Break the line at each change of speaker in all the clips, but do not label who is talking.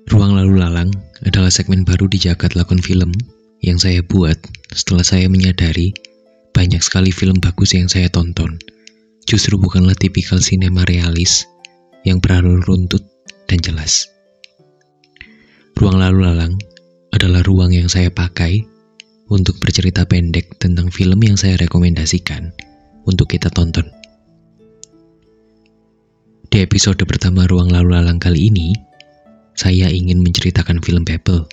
Ruang Lalu Lalang adalah segmen baru di Jagat Lakon Film yang saya buat setelah saya menyadari banyak sekali film bagus yang saya tonton justru bukanlah tipikal sinema realis yang beralur runtut dan jelas. Ruang Lalu Lalang adalah ruang yang saya pakai untuk bercerita pendek tentang film yang saya rekomendasikan untuk kita tonton. Di episode pertama Ruang Lalu Lalang kali ini, saya ingin menceritakan film Babel,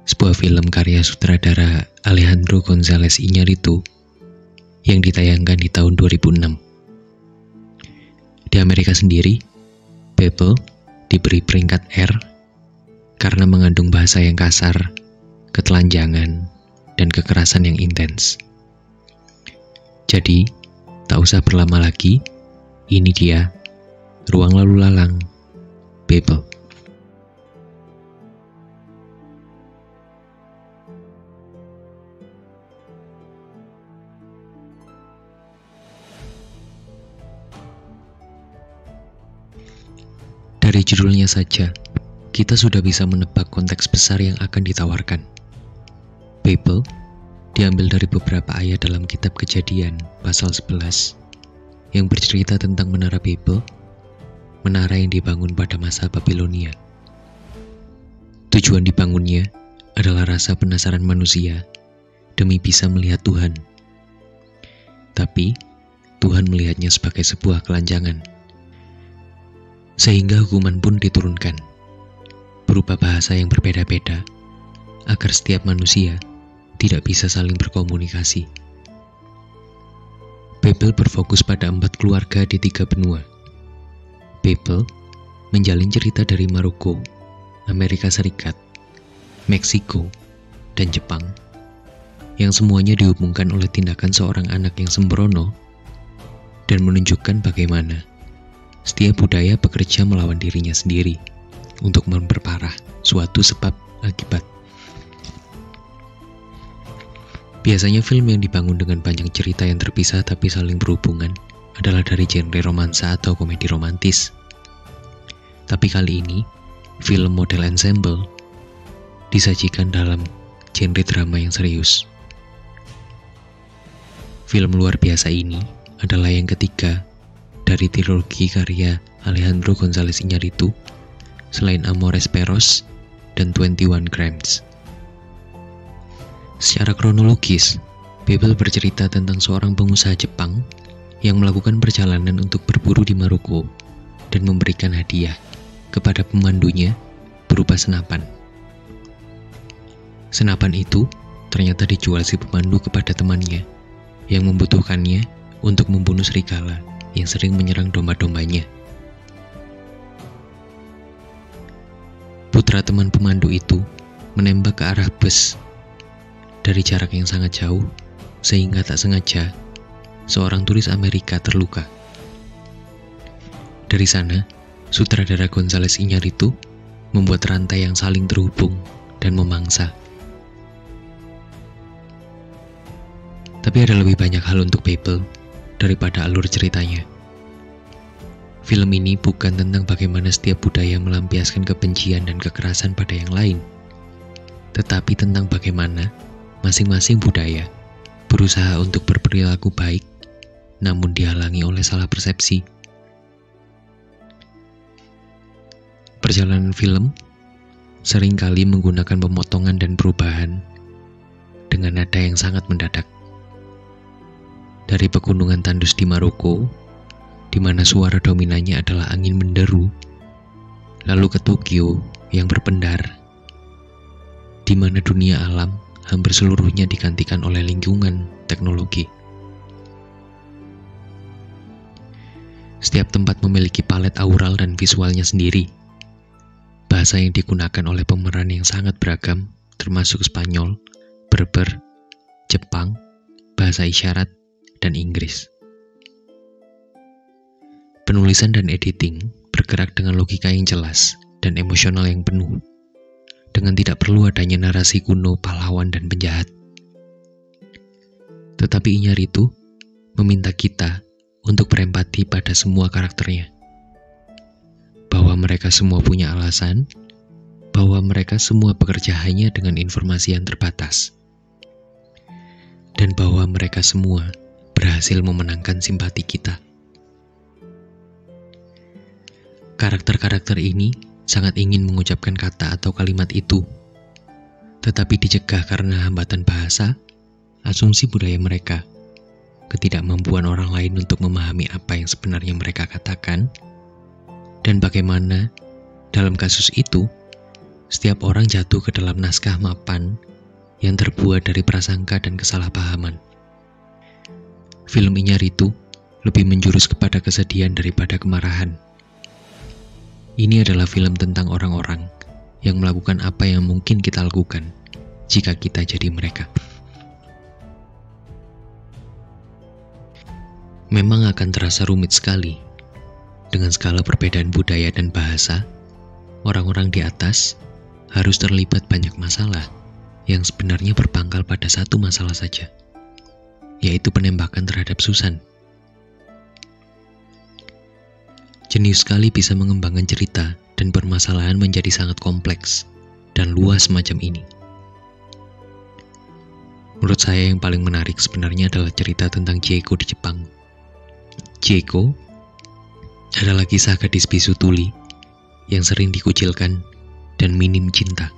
sebuah film karya sutradara Alejandro González Iñárritu yang ditayangkan di tahun 2006. Di Amerika sendiri, Babel diberi peringkat R karena mengandung bahasa yang kasar, ketelanjangan, dan kekerasan yang intens. Jadi, tak usah berlama lagi, ini dia Ruang Lalu Lalang Babel. Dari judulnya saja, kita sudah bisa menebak konteks besar yang akan ditawarkan. Babel diambil dari beberapa ayat dalam kitab Kejadian pasal 11 yang bercerita tentang menara Babel, menara yang dibangun pada masa Babilonia. Tujuan dibangunnya adalah rasa penasaran manusia demi bisa melihat Tuhan. Tapi, Tuhan melihatnya sebagai sebuah kelanjangan. Sehingga hukuman pun diturunkan, berupa bahasa yang berbeda-beda, agar setiap manusia tidak bisa saling berkomunikasi. Babel berfokus pada 4 keluarga di 3 benua. Babel menjalin cerita dari Maroko, Amerika Serikat, Meksiko, dan Jepang, yang semuanya dihubungkan oleh tindakan seorang anak yang sembrono dan menunjukkan bagaimana setiap budaya bekerja melawan dirinya sendiri untuk memperparah suatu sebab akibat. Biasanya film yang dibangun dengan banyak cerita yang terpisah tapi saling berhubungan adalah dari genre romansa atau komedi romantis. Tapi kali ini, film model ensemble disajikan dalam genre drama yang serius. Film luar biasa ini adalah yang ketiga dari trilogi karya Alejandro González Iñárritu selain Amores Perros dan 21 Crimes. Secara kronologis, Babel bercerita tentang seorang pengusaha Jepang yang melakukan perjalanan untuk berburu di Maroko dan memberikan hadiah kepada pemandunya berupa senapan. Senapan itu ternyata dijual si pemandu kepada temannya yang membutuhkannya untuk membunuh serigala yang sering menyerang domba-dombanya. Putra teman pemandu itu menembak ke arah bus dari jarak yang sangat jauh, sehingga tak sengaja seorang turis Amerika terluka. Dari sana, sutradara González Iñárritu membuat rantai yang saling terhubung dan memangsa. Tapi ada lebih banyak hal untuk Babel daripada alur ceritanya. Film ini bukan tentang bagaimana setiap budaya melampiaskan kebencian dan kekerasan pada yang lain, tetapi tentang bagaimana masing-masing budaya berusaha untuk berperilaku baik, namun dihalangi oleh salah persepsi. Perjalanan film seringkali menggunakan pemotongan dan perubahan dengan nada yang sangat mendadak. Dari pegunungan tandus di Maroko, di mana suara dominannya adalah angin menderu, lalu ke Tokyo yang berpendar, di mana dunia alam hampir seluruhnya digantikan oleh lingkungan teknologi. Setiap tempat memiliki palet aural dan visualnya sendiri. Bahasa yang digunakan oleh pemeran yang sangat beragam, termasuk Spanyol, Berber, Jepang, bahasa isyarat, dan Inggris. Penulisan dan editing bergerak dengan logika yang jelas dan emosional yang penuh, dengan tidak perlu adanya narasi kuno pahlawan dan penjahat. Tetapi Iñárritu meminta kita untuk berempati pada semua karakternya, bahwa mereka semua punya alasan, bahwa mereka semua bekerja hanya dengan informasi yang terbatas, dan bahwa mereka semua berhasil memenangkan simpati kita. Karakter-karakter ini sangat ingin mengucapkan kata atau kalimat itu, tetapi dicegah karena hambatan bahasa, asumsi budaya mereka, ketidakmampuan orang lain untuk memahami apa yang sebenarnya mereka katakan, dan bagaimana dalam kasus itu setiap orang jatuh ke dalam naskah mapan yang terbuat dari prasangka dan kesalahpahaman. Film Iñárritu lebih menjurus kepada kesedihan daripada kemarahan. Ini adalah film tentang orang-orang yang melakukan apa yang mungkin kita lakukan jika kita jadi mereka. Memang akan terasa rumit sekali. Dengan skala perbedaan budaya dan bahasa, orang-orang di atas harus terlibat banyak masalah yang sebenarnya berpangkal pada satu masalah saja, yaitu penembakan terhadap Susan. Jenius sekali bisa mengembangkan cerita dan permasalahan menjadi sangat kompleks dan luas semacam ini. Menurut saya yang paling menarik sebenarnya adalah cerita tentang Chieko di Jepang. Chieko adalah kisah gadis bisu tuli yang sering dikucilkan dan minim cinta,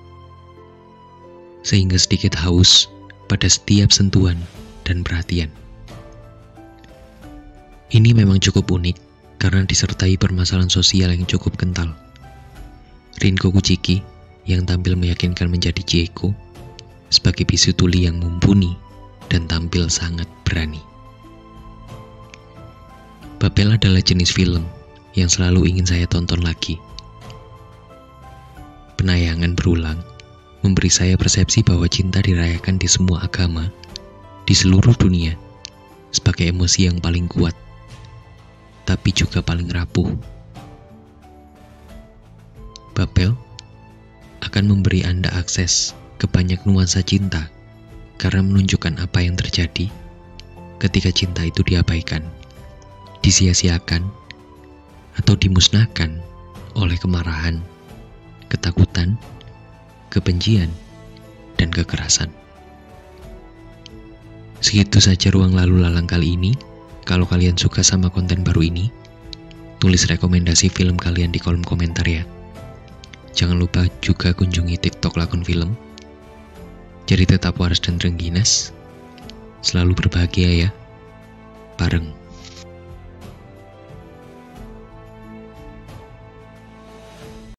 sehingga sedikit haus pada setiap sentuhan dan perhatian. Ini memang cukup unik karena disertai permasalahan sosial yang cukup kental. Rinko Kuchiki yang tampil meyakinkan menjadi Chieko sebagai bisu tuli yang mumpuni dan tampil sangat berani. Babel adalah jenis film yang selalu ingin saya tonton lagi. Penayangan berulang memberi saya persepsi bahwa cinta dirayakan di semua agama, di seluruh dunia, sebagai emosi yang paling kuat, tapi juga paling rapuh. Babel akan memberi Anda akses ke banyak nuansa cinta karena menunjukkan apa yang terjadi ketika cinta itu diabaikan, disia-siakan, atau dimusnahkan oleh kemarahan, ketakutan, kebencian, dan kekerasan. Segitu saja ruang lalu lalang kali ini. Kalau kalian suka sama konten baru ini, tulis rekomendasi film kalian di kolom komentar ya. Jangan lupa juga kunjungi TikTok Lakon Film. Jadi tetap waras dan rengginas. Selalu berbahagia ya. Bareng.